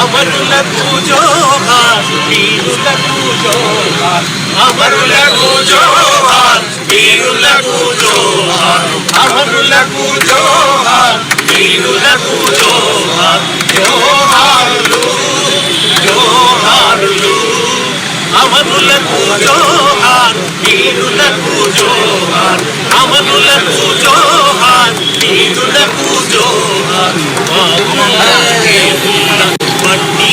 అమరులకు జోహార్, వీరులకు జోహార్, అమరులకు జోహార్, వీరులకు జోహార్, అమరులకు జోహార్, వీరులకు జోహార్, జోహారులు జోహారులు, అమరులకు జోహార్, వీరులకు జోహార్, అమరులకు జోహార్, వీరులకు జోహార్. మట్టి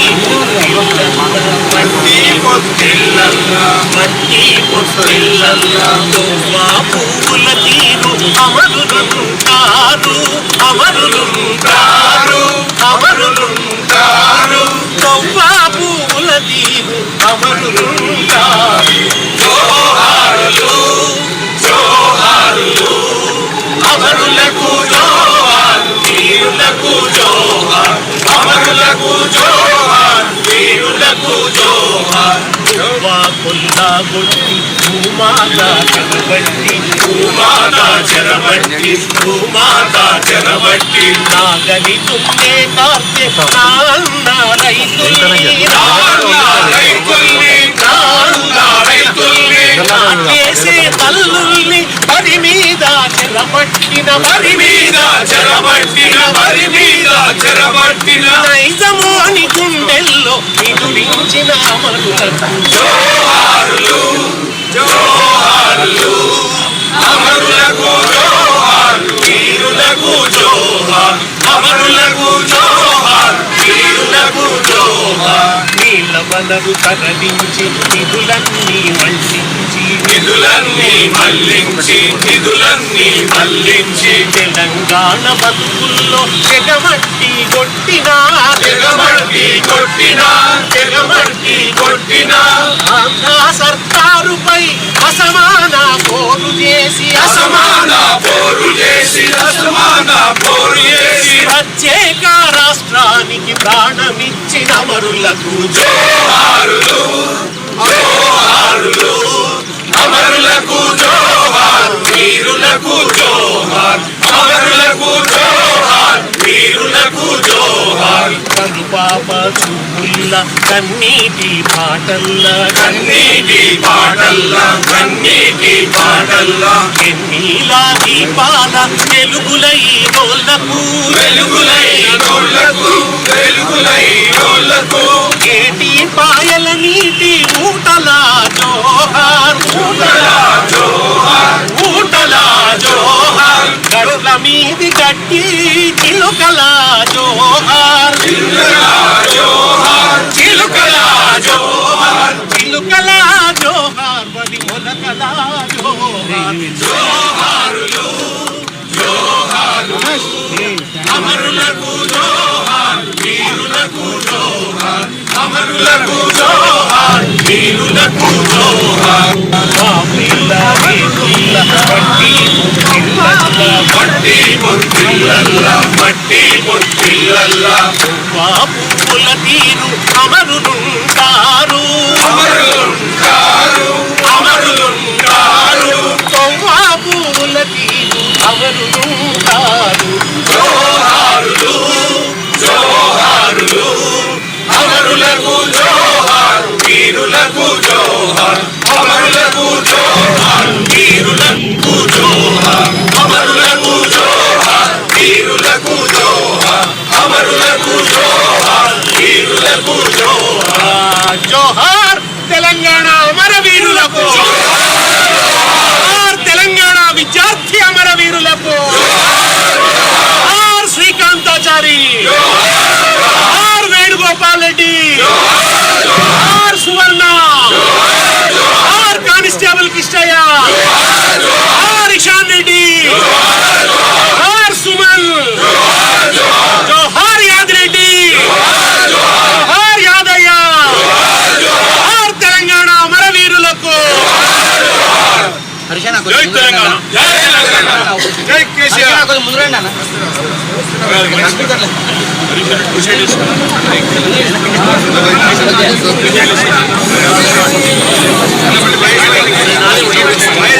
పొత్తిళ్ళల్లా, మట్టి పొత్తిళ్ళల్లా, పువ్వుల తీరు అమరులుంటారు, అమరులుంటారు, అమరులుంటారు, పువ్వుల తీరు అమరులుంటారు. జోహారులు జోహారులు, అమరులకు జోహార్, వీరులకు జోహార్, అమరులకు జోహార్, వీరులకు జోహార్. కొల్లాగొట్టి భూమాత చెరబట్టి, భూమాత చెరబట్టి, భూమాత చెరబట్టి, నాగలి తుండే కార్తె నాన్న రైతుల్ని, నాన్న రైతుల్ని, నాన్న రైతుల్ని, నాకేసే తల్లుల్ని వరి మీద చెరబట్టిన, వరి మీద చెరబట్టిన, వరి మీద చెరబట్టిన, నైజమోని గుండెల్లో నిదురించిన అమరులకు జోహారులు జోహారులు, అమరులకు జోహార్, వీరులకు జోహార్, అమరులకు జోహార్, వీరులకు జోహార్. నీళ్ళ వనరు తరలించి నిధులన్నీ మళ్లించి, నిధులన్నీ మళ్లించి, నిధులన్నీ మళ్లించి, తెలంగాణ బతుకుల్లో తెగమట్టి కొట్టినా, తెగమట్టి కొట్టినా, తెగమట్టి కొట్టినా, ఆంధ్ర సర్కారుపై అసమాన పోరు చేసి, అసమాన పోరు చేసి, అసమాన పోరు చేసి, ప్రత్యేక రాష్ట్రానికి ప్రాణమిచ్చిన అమరులకు జోహారులు జోహారులు, అమరులకు జోహార్, వీరులకు జోహార్, అమరులకు జోహార్, వీరులకు జోహార్. కనుపాప చూపుల్ల కన్నీటి పాటల్ల, కన్నీటి పాటల్ల, కన్నీటి పాటల్ల, ఎన్నీలా దీపాల వెలుగులై నోళ్లకు, వెలుగులై నోళ్లకు, వెలుగులై నోళ్లకు, ఏటి పాయల నీటి ఊటల జోహార్, ఊటల జోహార్, ఊటల జోహార్, గట్ల మీది గట్టి చిలుకల జోహార్, చిలుకల జోహార్, చిలుకల జోహార్, చిలుకల జోహార్, బలి మొలకల జోహార్. జోహారులు జోహారులు, అమరులకు జోహార్, వీరులకు జోహార్, అమరులకు జోహార్, వీరులకు జోహార్. మట్టి పొత్తిళ్ళల్లా, మట్టి పొత్తిళ్ళల్లా, పువ్వుల తీరు అమరులుంటారు, అమరులుంటారు, అమరులుంటారు, పువ్వుల తీరు అమరులుంటారు. జోహారులు జోహారులు, అమరులకు జోహార్, వీరులకు జోహార్, అమరులకు జోహార్, వీరులకు జోహార్, అమరులకు జోహార్, వీరులకు జోహార్, అమరులకు జోహార్, వీరులకు జోహార్. జోహార్ తెలంగాణ అమరవీరులకు, జోహార్ తెలంగాణ విద్యార్థి అమరవీరులకు, జోహార్ శ్రీకాంతాచారి, జోహార్ వేణుగోపాల్ రెడ్డి, జోహార్ సువర్ణ, జోహార్ కానిస్టేబుల్ కిష్టయ్య, జోహార్ ఇషాన్ రెడ్డి, జోహార్ సుమన్, జోహార్ యాదిరెడ్డి, జోహార్ యాదయ్య, జోహార్ తెలంగాణ అమరవీరులకు. జై తెలంగాణ, జై తెలంగాణ, జై కేసీఆర్. ముందురండి అన్న. మహేష్ భాయ్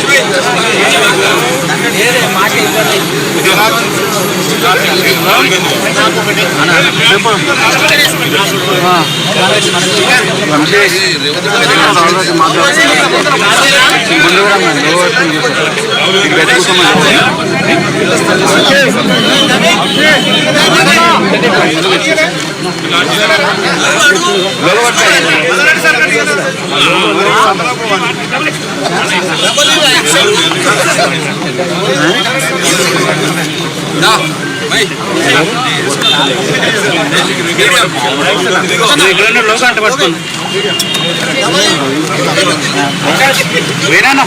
లోకంట పట్టుకోండి వేరేనా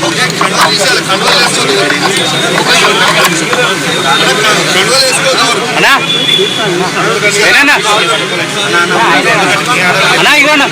అన్నా వేరేనా అన్నా ఇగోనా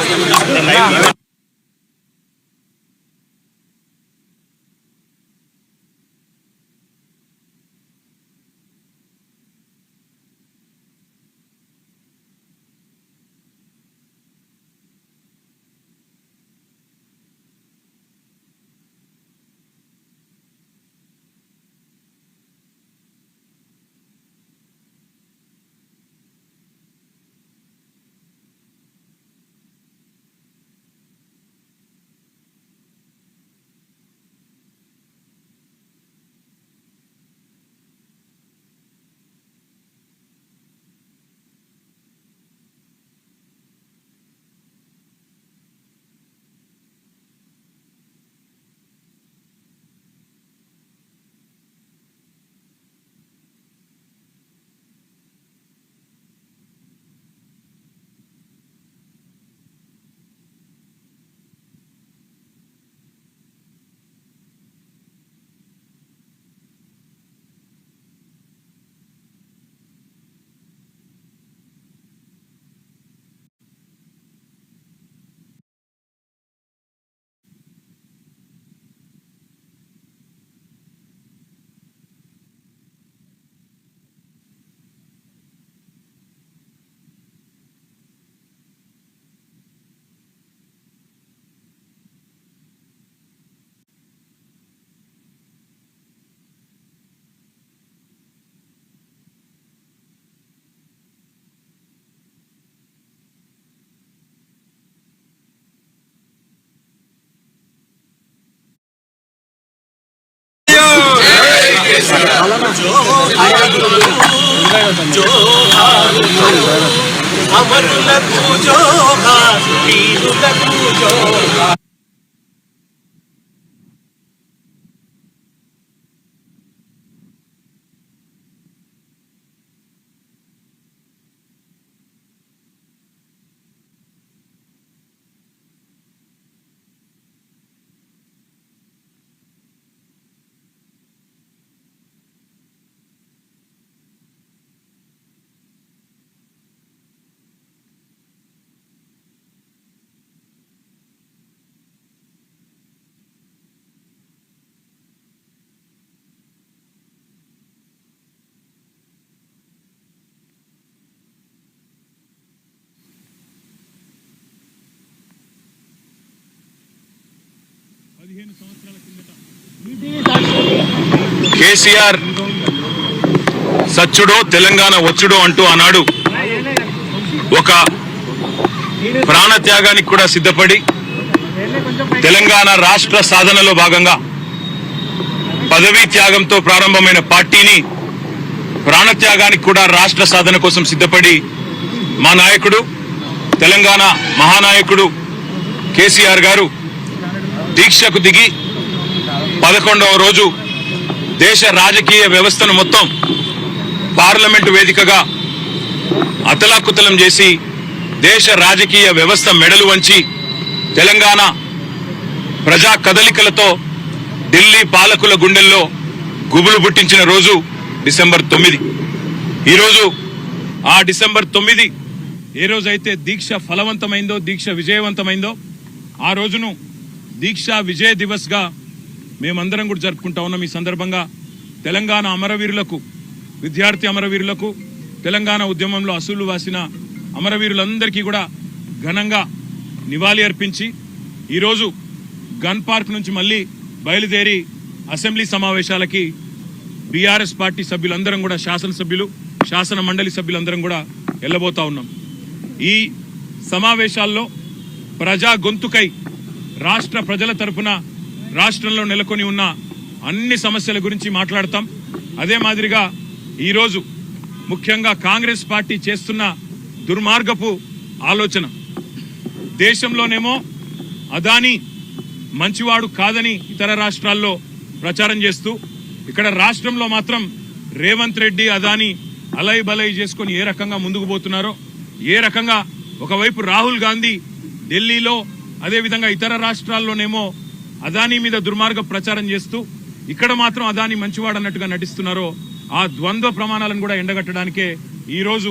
అమరులకు జోహార్ వీరులకు జోహార్ కేసీఆర్ సచ్చుడో తెలంగాణ వచ్చుడో అంటూ ఆనాడు ఒక ప్రాణత్యాగానికి కూడా సిద్ధపడి తెలంగాణ రాష్ట్ర సాధనలో భాగంగా పదవీ త్యాగంతో ప్రారంభమైన పార్టీని ప్రాణత్యాగానికి కూడా రాష్ట్ర సాధన కోసం సిద్ధపడి మా నాయకుడు తెలంగాణ మహానాయకుడు కేసీఆర్ గారు దీక్షకు దిగి 11వ రోజు దేశ రాజకీయ వ్యవస్థను మొత్తం పార్లమెంటు వేదికగా అతలాకుతలం చేసి దేశ రాజకీయ వ్యవస్థ మెడలు వంచి తెలంగాణ ప్రజా కదలికలతో ఢిల్లీ పాలకుల గుండెల్లో గుబులు పుట్టించిన రోజు డిసెంబర్ 9. ఈరోజు ఆ డిసెంబర్ 9 ఏ రోజైతే దీక్ష ఫలవంతమైందో, దీక్ష విజయవంతమైందో ఆ రోజును దీక్షా విజయ దివస్ గా మేమందరం కూడా జరుపుకుంటా ఉన్నాం. ఈ సందర్భంగా తెలంగాణ అమరవీరులకు, విద్యార్థి అమరవీరులకు, తెలంగాణ ఉద్యమంలో అసూలు వాసిన అమరవీరులందరికీ కూడా ఘనంగా నివాళి అర్పించి ఈరోజు గన్ పార్క్ నుంచి మళ్ళీ బయలుదేరి అసెంబ్లీ సమావేశాలకి బీఆర్ఎస్ పార్టీ సభ్యులందరం కూడా శాసనసభ్యులు శాసన మండలి సభ్యులందరం కూడా వెళ్ళబోతా ఉన్నాం. ఈ సమావేశాల్లో ప్రజా గొంతుకై రాష్ట్ర ప్రజల తరపున రాష్ట్రంలో నెలకొని ఉన్న అన్ని సమస్యల గురించి మాట్లాడతాం. అదే మాదిరిగా ఈరోజు ముఖ్యంగా కాంగ్రెస్ పార్టీ చేస్తున్న దుర్మార్గపు ఆలోచన, దేశంలోనేమో అదానీ మంచివాడు కాదని ఇతర రాష్ట్రాల్లో ప్రచారం చేస్తూ ఇక్కడ రాష్ట్రంలో మాత్రం రేవంత్ రెడ్డి అదానీ అలై బలై చేసుకొని ఏ రకంగా ముందుకు పోతున్నారో, ఏ రకంగా ఒకవైపు రాహుల్ గాంధీ ఢిల్లీలో అదేవిధంగా ఇతర రాష్ట్రాల్లోనేమో అదానీ మీద దుర్మార్గ ప్రచారం చేస్తూ ఇక్కడ మాత్రం అదానీ మంచివాడు అన్నట్టుగా నటిస్తున్నారో ఆ ద్వంద్వ ప్రమాణాలను కూడా ఎండగట్టడానికే ఈరోజు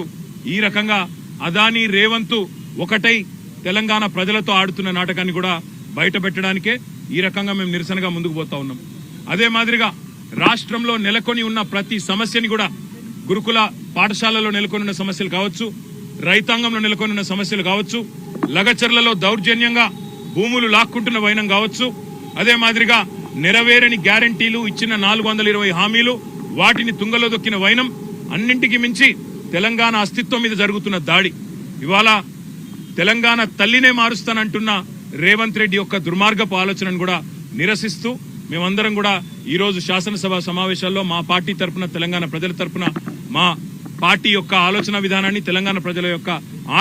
ఈ రకంగా అదానీ రేవంత్ ఒకటై తెలంగాణ ప్రజలతో ఆడుతున్న నాటకాన్ని కూడా బయట పెట్టడానికే ఈ రకంగా మేము నిరసనగా ముందుకు పోతా ఉన్నాం. అదే మాదిరిగా రాష్ట్రంలో నెలకొని ఉన్న ప్రతి సమస్యని కూడా గురుకుల పాఠశాలలో నెలకొని ఉన్న సమస్యలు కావచ్చు, రైతాంగంలో నెలకొని ఉన్న సమస్యలు కావచ్చు, లగచర్లలో దౌర్జన్యంగా భూములు లాక్కుంటున్న వైనం కావచ్చు, అదే మాదిరిగా నెరవేరని గ్యారంటీలు ఇచ్చిన 420 హామీలు వాటిని తుంగలో దొక్కిన వైనం, అన్నింటికి మించి తెలంగాణ అస్తిత్వం మీద జరుగుతున్న దాడి, ఇవాళ తెలంగాణ తల్లినే మారుస్తానంటున్న రేవంత్ రెడ్డి యొక్క దుర్మార్గపు ఆలోచనను కూడా నిరసిస్తూ మేమందరం కూడా ఈరోజు శాసనసభ సమావేశాల్లో మా పార్టీ తరఫున తెలంగాణ ప్రజల తరఫున మా పార్టీ యొక్క ఆలోచన విధానాన్ని, తెలంగాణ ప్రజల యొక్క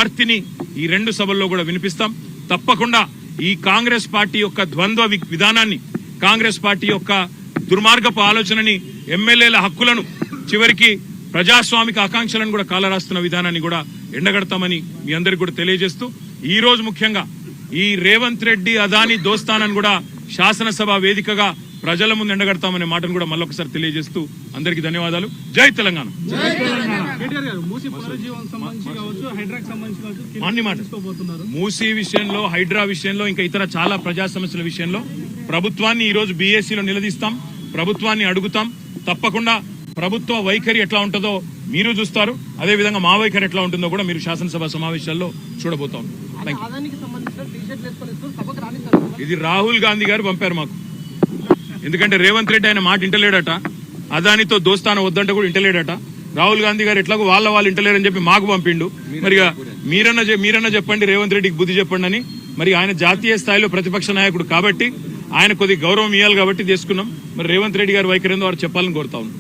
ఆర్తిని ఈ రెండు సభల్లో కూడా వినిపిస్తాం. తప్పకుండా ఈ కాంగ్రెస్ పార్టీ యొక్క ద్వంద్వ విధానాన్ని, కాంగ్రెస్ పార్టీ యొక్క దుర్మార్గపు ఆలోచనని, ఎమ్మెల్యేల హక్కులను, చివరికి ప్రజాస్వామిక ఆకాంక్షలను కూడా కాలరాస్తున్న విధానాన్ని కూడా ఎండగడతామని మీ అందరికీ కూడా తెలియజేస్తూ ఈ రోజు ముఖ్యంగా ఈ రేవంత్ రెడ్డి అదానీ దోస్తానని కూడా శాసనసభ వేదికగా ప్రజల ముందు ఎండగడతామనే మాటను కూడా మళ్ళొకసారి తెలియజేస్తూ అందరికీ ధన్యవాదాలు. జై తెలంగాణ. మూసీ విషయంలో, హైడ్రా విషయంలో, ఇంకా ఇతర చాలా ప్రజా సమస్యల విషయంలో ప్రభుత్వాన్ని ఈరోజు బీఏసీలో నిలదీస్తాం, ప్రభుత్వాన్ని అడుగుతాం. తప్పకుండా ప్రభుత్వ వైఖరి ఎట్లా ఉంటుందో మీరు చూస్తారు, అదేవిధంగా మా వైఖరి ఎట్లా ఉంటుందో కూడా మీరు శాసనసభ సమావేశాల్లో చూడబోతాం. ఇది రాహుల్ గాంధీ గారు పంపారు మాకు, ఎందుకంటే రేవంత్ రెడ్డి ఆయన మాట ఇంటలేడట, అదానితో దోస్తాన వద్దంటే కూడా ఇంటలేడట. రాహుల్ గాంధీ గారు ఎట్లాగో వాళ్ళు ఇంటలేరని చెప్పి మాకు పంపిండు. మరి మీరన్నా చెప్పండి, రేవంత్ రెడ్డికి బుద్ధి చెప్పండి అని. మరి ఆయన జాతీయ స్థాయిలో ప్రతిపక్ష నాయకుడు కాబట్టి ఆయన కొద్ది గౌరవం ఇవ్వాలి కాబట్టి తీసుకున్నాం. మరి రేవంత్ రెడ్డి గారి వైఖరి వారు చెప్పాలని కోరుతా ఉన్నాం.